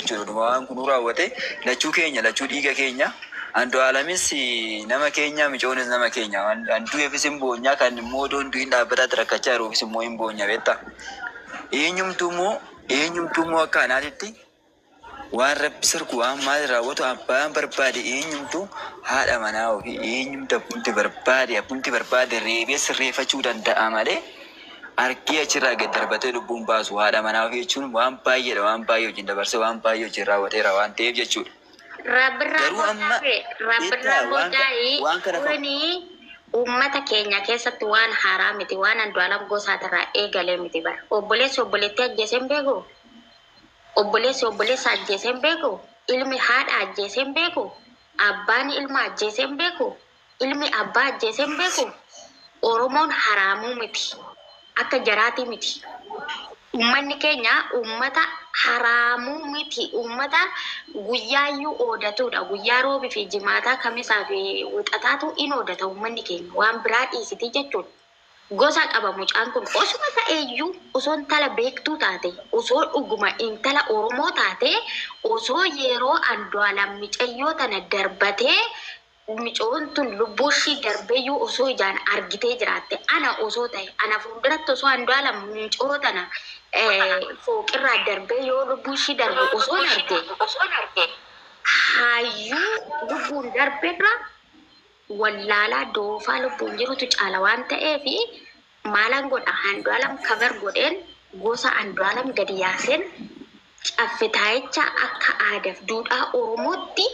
jechuudha. Waan kun raawwate lachuu keenya lachuu dhiiga keenya andu alamis nama keenya michoonis nama keenya andu efisim bonya kan immoo doon duin dhaabbata rakkachaa jiru efisim immoo hin bonya beektaa. Eenyumtuu akkanaatitti waan rabbi sirku waan maal raawwatu abbaan barbaade eenyumtuu haadha manaa ofii eenyumta abbumti barbaade reebee sirreeffachuu danda'a malee argee achirraa gad darbatee lubbuun baasu haadha manaa ofii jechuun waan baay'eedha waan baay'ee wajjin dabarsee waan baay'ee wajjin raawwateera waan ta'eef jechuudha. Garuu amma waan kana ummata keenya keessatti waan haaraa miti waan Andu'aalam Gosaatirraa eegalee miti bara. Obboleessi ajjeeseen beeku. Obboleessa ajjeeseen beeku. Ilmi haadha ajjeeseen beeku. Abbaan ilma ajjeeseen beeku. Ilmi abbaa ajjeeseen beeku. Oromoon haraamuu miti. Akka jaraatii miti. Ummanni keenya ummata haraamuu miti. Ummata guyyaayyuu oodatudha. Guyyaa roobii fi jimaataa kamisaa fi wixataatu in oodata ummanni keenya. Waan biraa dhiisitii jechuudha. Gosa qaba mucaan kun osuma ta'eeyyuu osoo intala beektuu taate osoo dhuguma intala Oromoo taate osoo yeroo Andu'aalam micayyoo tana darbatee micoon tun lubbuushii darbeeyyuu osoo ijaan argitee jiraatte ana osoo ta'e ana fuulduratti osoo Andu'aalam micoo tana fooqirraa darbee yoo lubbuushii darbe osoo arge hayyuu lubbuun darbeerra wallaalaa doofaa lubbuun jirutu caala waan ta'eefi maalan godha Andu'aalam kabar godheen gosa Andu'aalam gadi yaaseen caffitaayicha akka aadaaf duudhaa Oromootti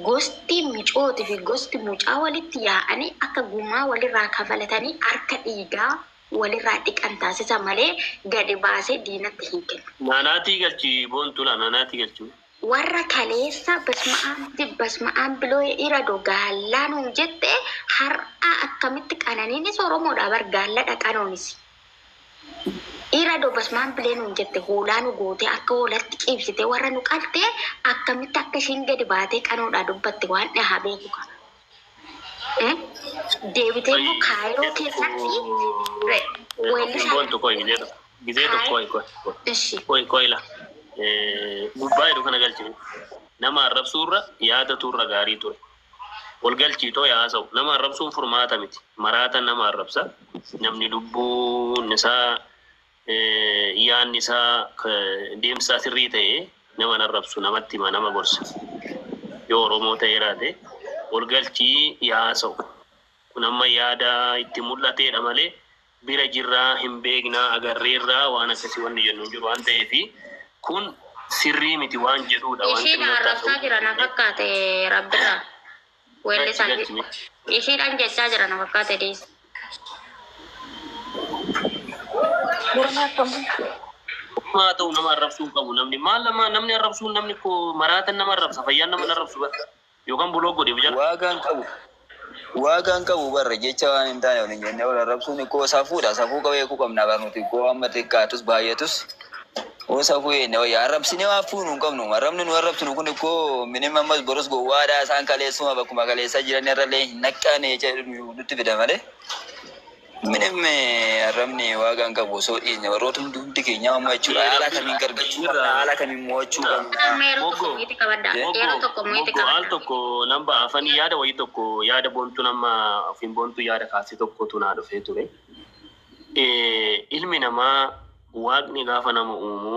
gosti micooti fi gosti mucaa walitti yaa'anii akka gumaa walirraa kafalatanii harka dhiigaa walirraa dhiqan taasisa malee gadi baasee diinatti hin kennu. Naanaatii galchi boontula naanaatii galchi. Warra kaleessa basma'aan biloo irado gaallaanuu jette har'a akkamitti qananiinis Oromoodhaa bar gaalla dhaqanoonis. Irado basma'aan bileenuu jette hoolaanu gootee akka hoolatti qibsite warra nu qaltee akkamitti akka ishiin gadi baatee qanoodhaa dubbatte waan dhahaa beeku qaba. Deebitee immoo Kaayiroo keessatti weellisaa gubbaa jedhu kana galchine nama arrabsuurra yaada turra gaarii ture wal galchiitoo yaasa'u nama arrabsuun furmaata miti maraata nama arrabsa namni lubbuun isaa yaanni isaa deemsaa sirrii ta'e nama arrabsu namatti hima nama gorsa yoo Oromoo ta'eeraate wal galchii yaasa'u kun amma yaada itti mul'ateedha malee bira jirraa hin beeknaa agarreerraa waan akkasii wanni jennu jiru waan ta'eefi kun sirrii miti waan jedhuudha waan ishiin arrabsaa jira na fakkaate rabbirraa weellisaa ishiidhaan jechaa jira na fakkaate dees maa ta'u nama arrabsuu qabu namni maal namni arrabsuu namni ko maraatan nama arrabsa fayyaan nama arrabsu bara yookaan buloo godhe bijala waagaan qabu barra jecha waan hin taane waliin jennee wal arrabsuun koo safuudha safuu qabee kuu qabnaa barnuti koo amma xiqqaatus baay'atus Osafu ene ya arrabsine waafunu qabnu arrabni nu arrabsinu kun ko minimum mas boros go wada san kaleessuma bakkuma kaleessa jiran irralee naqqane jedhu nutti fida malee minimum arrabni waagaan qabu so dhiine warootum duuti keenya amma jechuudha haala kamiin gargachuu qabna haala kamiin mo'achuu qabna al tokko namba afanii yaada wayii tokko yaada boontu nama ofin boontu yaada kaasii tokko tunaa dhufee ture ilmi namaa waaqni gaafa nama uumu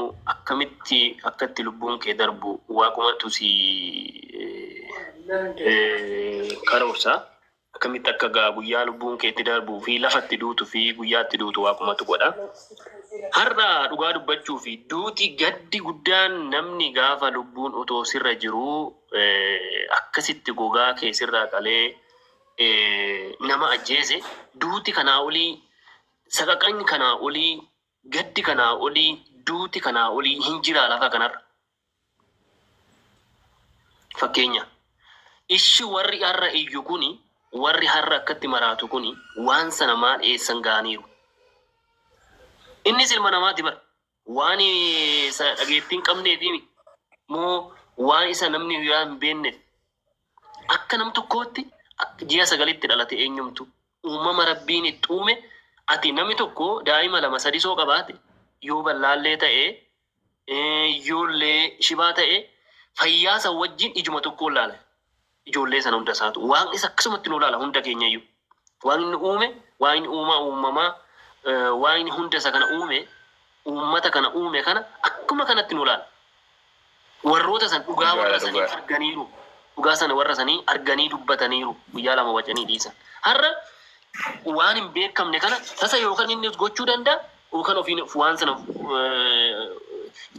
akkatti lubbuun kee darbu waaqumatu si karoorsa akkamitti akka guyyaa lubbuun keetti darbuu fi lafatti duutu fi guyyaatti duutu waaqumatu godha. Har'a dhugaa dubbachuu fi duuti gaddi guddaan namni gaafa lubbuun utoo sirra jiru akkasitti gogaa kee sirraa qalee nama ajjeese duuti kanaa olii saqaqanyi kanaa olii gaddi kanaa olii duuti kanaa olii hin jira lafa kanarra. Fakkeenya ishi warri har'a iyyu kuni warri har'a akkatti maraatu kuni waan sana maal eessan gaaniiru. Innis ilma namaati bara waan isa dhageettiin qabneefi moo waan isa namni yaa hin beekneef akka nam tokkootti ji'a sagalitti dhalate eenyumtu uumama rabbiin itti uume. Ati namni tokko daa'ima lama sadii soo qabaate yoo bal'aallee ta'ee ijoollee shibaa ta'e fayyaasa wajjin ijuma tokko laala. Ijoollee sana hunda isaatu waan isa akkasumatti nu laala hunda keenya iyyuu. Waan inni uume, waan inni uumamaa, waan inni hunda isa kana uume, uummata kana uume kana akkuma kanatti nu laala. Warroota san dhugaa warra sanii arganiiru. Dhugaa sana warra sanii arganii dubbataniiru. Guyyaa lama wajjanii dhiisan. Har'a waan hin beekamne kana tasa yookaan inni gochuu danda'a yookaan ofiin waan sana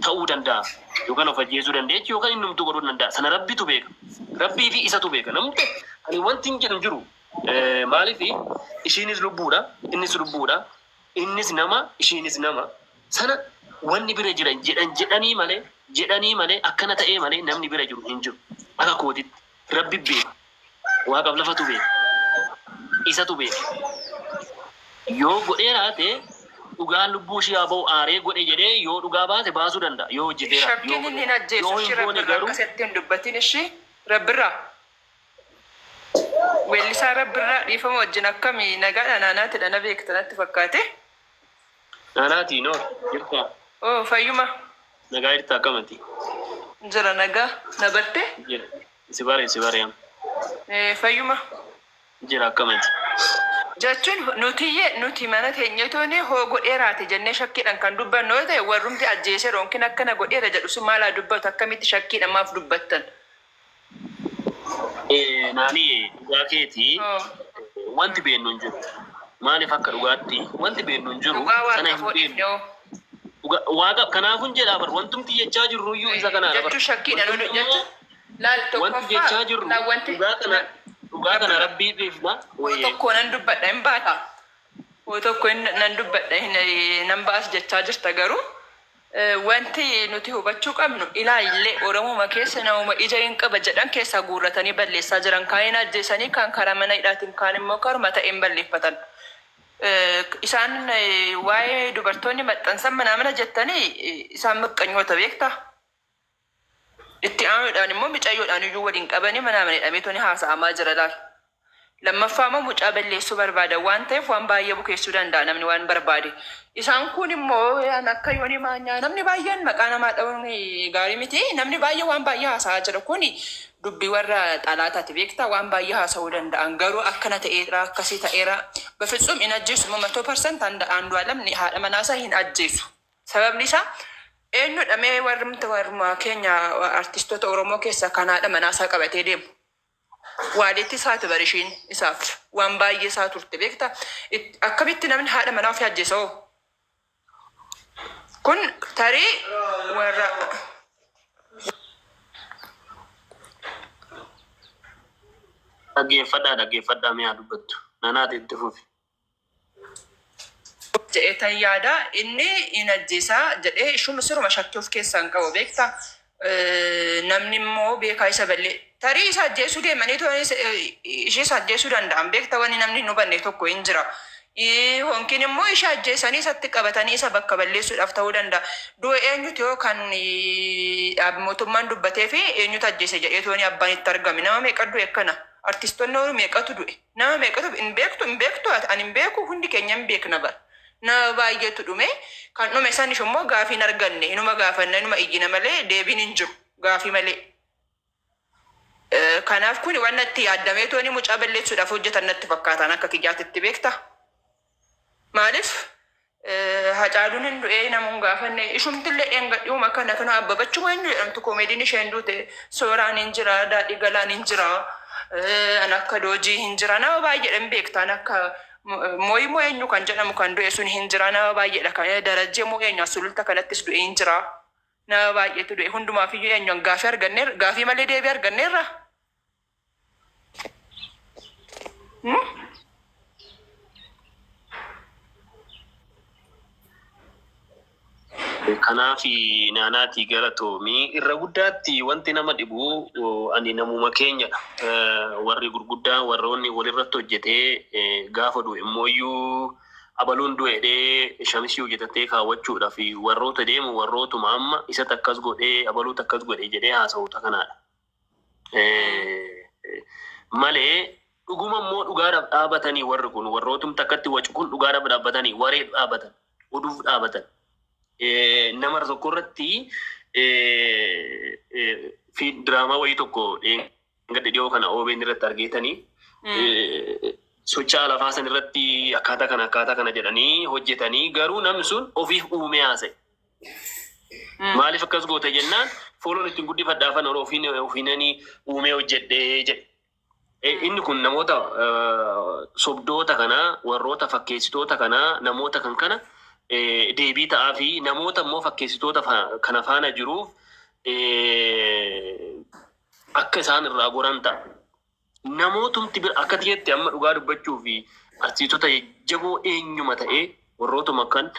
ta'uu danda'a yookaan of ajjeesuu danda'a yookaan inni numtu godhuu danda'a. Sana rabbitu beeka. Rabbii fi isatu beeka. Namni ani wanti hin jedhu jiru maaliif ishiinis lubbuudha innis lubbuudha innis nama ishiinis nama sana wanni bira jira jedhanii malee akkana ta'ee malee namni bira jiru hin jiru. Akka kootitti rabbi beeka. Waaqaaf lafatu beeka. Isatu beeka. Yoo godhee raate dhugaa lubbuu ishee haa ba'u aaree godhe jedhee yoo dhugaa baate baasuu danda'a. Yoo hojjeteera. Shakkiin inni hin ajjeesu ishee rabbirraa akkasitti hin dubbatin ishee rabbirraa. Weellisaa rabbirraa dhiifama wajjin akkamii nagaadha naanaatidha na beekta natti fakkaate. Naanaati noo jirta. Oo fayyuma. Nagaa jirta akkamati. Jira nagaa na barte. Jira. Si bare. Fayyuma. Jira akkamati. Jechuun nuti mana teenyetooni hoo godheeraati jennee shakkiidhaan kan dubbannu yoo ta'e warrumti ajjeesee roonkin akkana godheera jedhu sun maalaa dubbatu akkamitti shakkiidhaan maaf dubbattan? Naani dhugaa keetii wanti beennu hin jiru. Maaliif akka dhugaatti wanti beennu hin jiru. Sana hin beennu. Waaqa kanaafuu jedhaa bar wantumti jechaa jirru iyyuu isa kanaa jechuun shakkiidhaan jechuun laal wanti jechaa jirru dhugaa kana rabbii beekna. Tokko nan dubbadha hin baata. Tokko nan dubbadha nan baas jechaa jirta garuu wanti nuti hubachuu qabnu ilaallee Oromoo keessa nama ija hin qaba jedhan keessaa guurratanii balleessaa jiran kaayina ajjeesanii kan karaa mana hidhaatiin kaan immoo karuma ta'een balleeffatan. Isaan waa'ee dubartoonni maxxansan mana jettanii isaan miqqanyoota beektaa? Itti aanuudhaan immoo micayyoodhaan iyyuu waliin qabanii mana hidhameetonni haasa'amaa jira laal. Lammaffaa immoo mucaa balleessuu barbaada waan ta'eef waan baay'ee bukeessuu danda'a namni waan barbaade. Isaan kun immoo akka yooni maanyaa namni baay'een maqaa namaa dha'uun gaarii miti. Namni baay'ee waan baay'ee haasa'aa jira kuni dubbii warra xalaataati beektaa waan baay'ee haasa'uu danda'an garuu akkana ta'eera akkasii ta'eera. Bafitsum hin ajjeesu 100% Andu'aalam haadha manaasaa hin ajjeesu. Sababni isaa eenyudha mee warra keenya artistoota Oromoo keessa kan haadha manaasaa qabatee deemu. Waalitti isaati barishiin isaaf waan baay'ee isaa turte beektaa. Akkamitti namni haadha manaa ofii ajjeesa hoo? Kun tarii warra dhaggeeffadhaa mi'a dubbattu. Nanaati itti fufi. Jedheetan yaada inni hin ajjeesaa jedhee ishuma siruma shakkii of keessaa hin qabu beektaa. Namni immoo beekaa isa ballee tarii isa ajjeesuu deemanii ishee isa ajjeesuu danda'an beektaa wanni namni hin hubanne tokko hin jira. Honkin immoo ishee ajjeesanii isatti qabatanii isa bakka balleessuudhaaf ta'uu danda'a. Du'a eenyuti yoo kan mootummaan dubbatee fi eenyutu ajjeese jedheetooni abbaan itti argame nama meeqa du'e akkana artistoonni Oromoo meeqatu du'e nama meeqatu hin beektu ani hin beeku hundi keenya hin beekna bara. Nama baay'eetu dhume kan dhume sanis immoo gaafii hin arganne inuma gaafanna inuma iyyina malee deebiin hin jiru gaafii malee. Kanaaf kun waan natti yaadameetooni mucaa balleessuudhaaf hojjetan natti fakkaatan akka kiyyaatitti beektaa. Maaliif Hacaaluun hin du'ee namuun gaafanne ishumtillee dheengadhiuma kana kana abbabachuu eenyu jedhamtu koomediin isheen duute sooraan hin jira daadhii galaan hin jira an akka doojii hin jira nama baay'eedhaan beektaan akka mooyii eenyu kan jedhamu kan du'e sun hin jira nama baay'eedha kan darajjee moo eenyu sululta kanattis du'e hin jira nama baay'eetu du'e hundumaaf iyyuu eenyuun gaafii arganneerra gaafii malee deebii arganneerra. Kanaaf naanaati gara toomii irra guddaatti wanti nama dhibu ani namuma keenyadha. Warri gurguddaa warroonni walirratti hojjetee gaafa du'e immooyyuu abaluun du'edhee shamisii hojjetatee kaawwachuudhaaf warroota deemu warrootuma amma isa takkas godhee abaluu takkas godhee jedhee haasa'uuta kanaadha. Malee dhuguma immoo dhugaadhaaf dhaabatanii warri kun warrootum takkatti wacu kun dhugaadhaaf dhaabbatanii waree dhaabatan oduuf dhaabatan. nama tokko irratti fi diraamaa wayii tokko gadi dhiyoo kana OBN irratti argeetanii socha lafaa san irratti akkaataa kana jedhanii hojjetanii garuu namni sun ofiif uume haasa'e. Maaliif akkas goote jennaan fooloon ittiin guddifadhaafan ofiinanii uumee hojjedhee jedhe. Inni kun namoota sobdoota kanaa warroota fakkeessitoota kanaa namoota kan kana deebii ta'aa fi namoota immoo fakkeessitoota kana faana jiruuf akka isaan irraa goran ta'a. Namootumti bira akka tiyetti amma dhugaa dubbachuu fi arsiisota jajjaboo eenyuma ta'ee warrootuma kan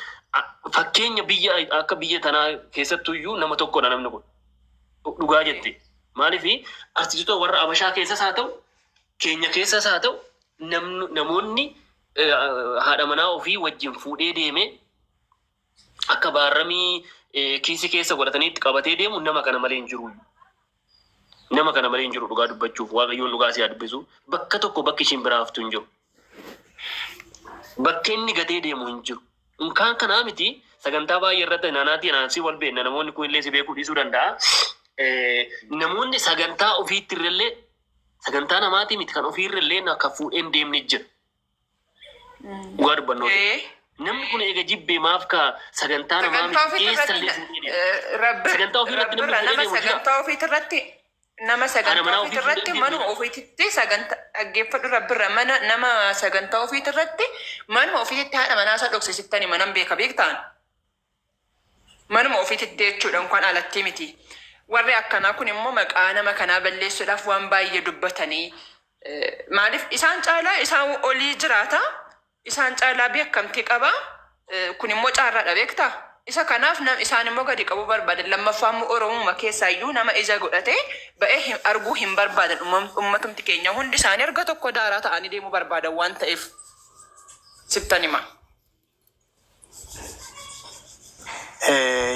fakkeenya biyya akka biyya tanaa keessattuyyuu nama tokkodha namni kun dhugaa jette. Maaliif arsiisota warra Abashaa keessas haa ta'u keenya keessas haa ta'u namoonni haadha manaa ofii wajjin fuudhee deeme akka baarramii kiisii keessa godhatanii itti qabatee deemu nama kana malee hin jiru. Nama kana malee hin jiru dhugaa dubbachuuf waaqayyoon dhugaa siyaa dubbisu bakka tokko bakki ishiin biraa haftu hin jiru. Bakka inni gatee deemu hin jiru. Unkaan kanaa miti sagantaa baay'ee irratti naansi wal beekna namoonni kun illee si beekuu dhiisuu danda'a. Namoonni sagantaa ofiitti irrallee sagantaa namaatii miti kan ofiirrallee akka fuudheen deemne jira. Dhugaa dubbannoota. Namni kun eega jibbee maaf ka sagantaa namaa miti keessallee sagantaa ofiirratti namni fuudhee deemu jira. Nama sagantaa ofiitirratti manuma ofiititti sagantaa dhaggeeffadhu rabbirra nama sagantaa ofiitirratti manuma ofiititti haadha manaa isaa dhoksisittanii manan beektaan manuma ofiititti jechuudha kan alatti miti. Warri akkanaa kun immoo maqaa nama kanaa balleessuudhaaf waan baay'ee dubbatanii maaliif isaan caalaa isaan olii jiraata isaan caalaa beekamtii qaba kun immoo caarraadha beektaa. Isa kanaaf isaan immoo gadi qabu barbaadan lammaffaan Oromuma keessaayyuu nama ija godhatee ba'ee arguu hin barbaadan ummatumti keenya hundi isaanii erga tokko daaraa ta'anii deemuu barbaadan waan ta'eef sittan hima.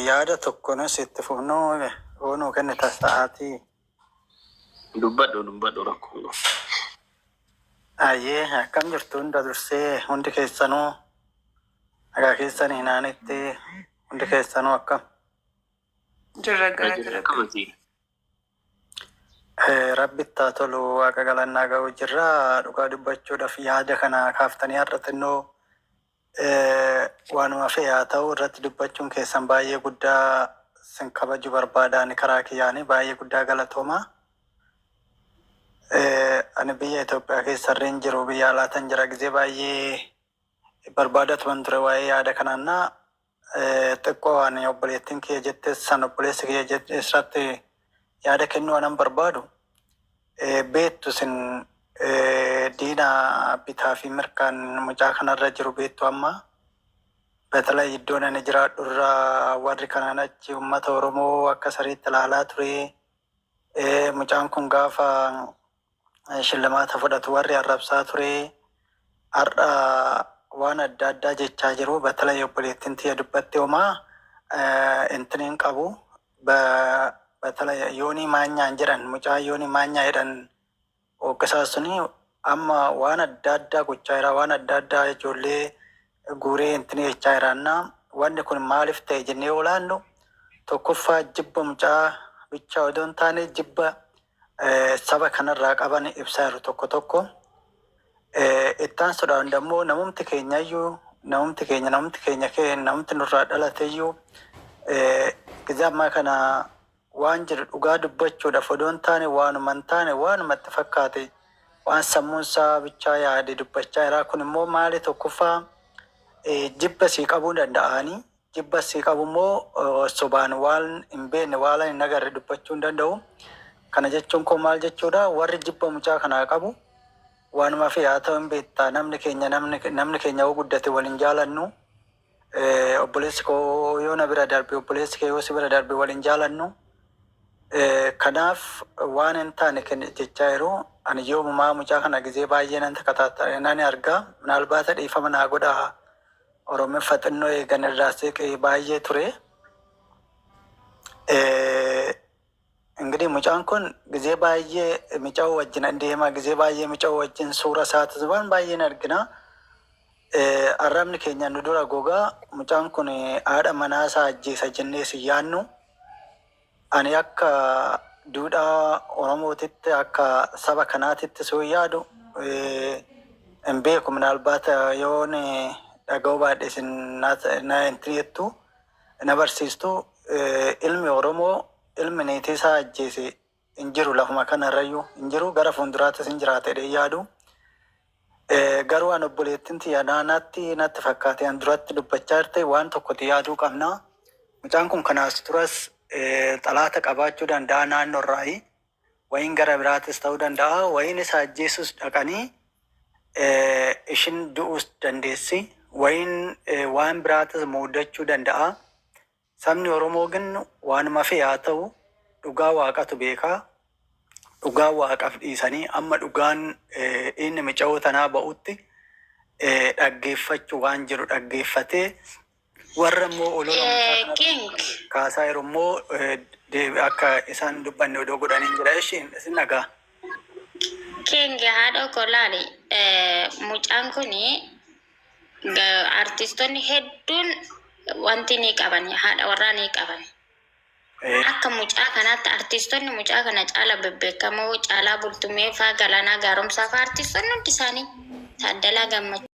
Yaada tokkoon sitti fufnoo oonuu kenne tasa'aatii. Dubbadhu rakkoo. Ayyee akkam jirtu hunda dursee hundi keessanuu nagaa keessan hinaanitti hundi keessanuu akkam. Jirra Rabbitti haa tolu waaqa galannaa ga'uu jirra dhugaa dubbachuudhaaf yaada kana kaaftanii har'atinnoo waanuma fe'ee haa ta'u irratti dubbachuun keessan baay'ee guddaa sin kabaju barbaadaan karaa kiyyaanii baay'ee guddaa galatoomaa. Ani biyya Itoophiyaa keessarreen jiru biyya alaatan jira gizee baay'ee barbaadatuman ture waa'ee yaada kanaannaa xiqqoo waan obboleettiin kiyya jettes san obboleessi kiyya jettes irratti yaada kennuu anan barbaadu beettu sin diina bitaa fi mirkaan mucaa kanarra jiru beettu amma betalaa iddoon ani jiraadhu irraa warri kanaan achi uummata Oromoo akka sariitti ilaalaa ture mucaan kun gaafa shillamaata fudhatu warri arrabsaa ture har'a waan adda addaa jechaa jiru betalaa obboleettiin tiyya dubbatte homaa intiniin qabu betalaa yoonii maanyaan jedhan mucaa yoonii maanyaa jedhan hooqisaa suni amma waan adda addaa gochaa jira waan adda addaa ijoollee guuree intinii jechaa jiraannaa wanni kun maaliif ta'e jennee olaannu tokkoffaa jibba mucaa bichaa odoo hin taane jibba saba kanarraa qaban ibsaa jiru tokko ittaan sodaan dammoo namumti keenyayyuu namumti nurraa dhalateyyuu gizee ammaa kana waan jiru dhugaa dubbachuudhaaf odoo hin taane waanuma hin taane waanuma itti fakkaate waan sammuun isaa bichaa yaade dubbachaa jira kun immoo maali tokkoffaa jibba sii qabuu danda'anii jibba sii qabu immoo sobaan waan hin beekne waan hin agarre dubbachuu hin danda'u. Kana jechuun koo maal jechuudha warri jibba mucaa kanaa qabu waanuma fi haa ta'u hin beektaa namni keenya yoo guddate waliin jaalannu obboleessi koo yoo na bira darbe obboleessi kee yoo si bira darbe waliin jaalannu kanaaf waan hin taane jechaa jiru ani yoomumaa mucaa kana gizee baay'ee nan takataata nani argaa minaalbaata dhiifama naa godhaa Oromeeffa xinnoo eegan irraa seeqee baay'ee ture. Enggak mucaan kun gizee baay'ee mucaa wajjin deema gizee baay'ee mucaa wajjin suura isaatis waan baay'een argina. arrabni keenya nu dura gogaa mucaan kun haadha manaasaa ajjeesa jennee si yaannu ani akka duudhaa Oromootitti akka saba kanaatitti soo yaadu hin beeku minaalbaata yoon dhaga'uu baadhe isin na intriyeettu na barsiistu ilmi Oromoo ilmi niitii isaa ajjeese hin jiru lafuma kanarrayyuu hin jiru gara fuulduraattis hin jiraate jedhee yaadu. Garuu an obboleettiin yaadaanaatti natti fakkaate an duratti dubbachaa jirte waan tokkotti yaaduu qabna. Mucaan kun kanaas turas xalaata qabaachuu danda'a naannoo irraayi. Wayin gara biraatis ta'uu danda'a. Wayin isa ajjeesus dhaqanii ishin du'uus dandeessi. Wayin waan biraatis muudachuu danda'a. Sabni Oromoo gin waanuma fe'e haa ta'u dhugaa waaqatu beekaa. Dhugaa waaqaf dhiisanii amma dhugaan inni mica'oo tanaa ba'utti dhaggeeffachuu waan jiru dhaggeeffatee warra immoo olola kaasaa yeroo immoo akka isaan dubbanne odoo godhanii jira ishiin isin dhagaa. Kingi haadha kolaali mucaan kuni artistoonni hedduun wanti ni qaban haadha warraa ni qaban. Akka mucaa kanaatti artistoonni mucaa kana caala bebbeekamoo caalaa bultumee faa Galaanaa Gaaromsaa faa artistoonni hundi isaanii Taaddalaa Gammachuu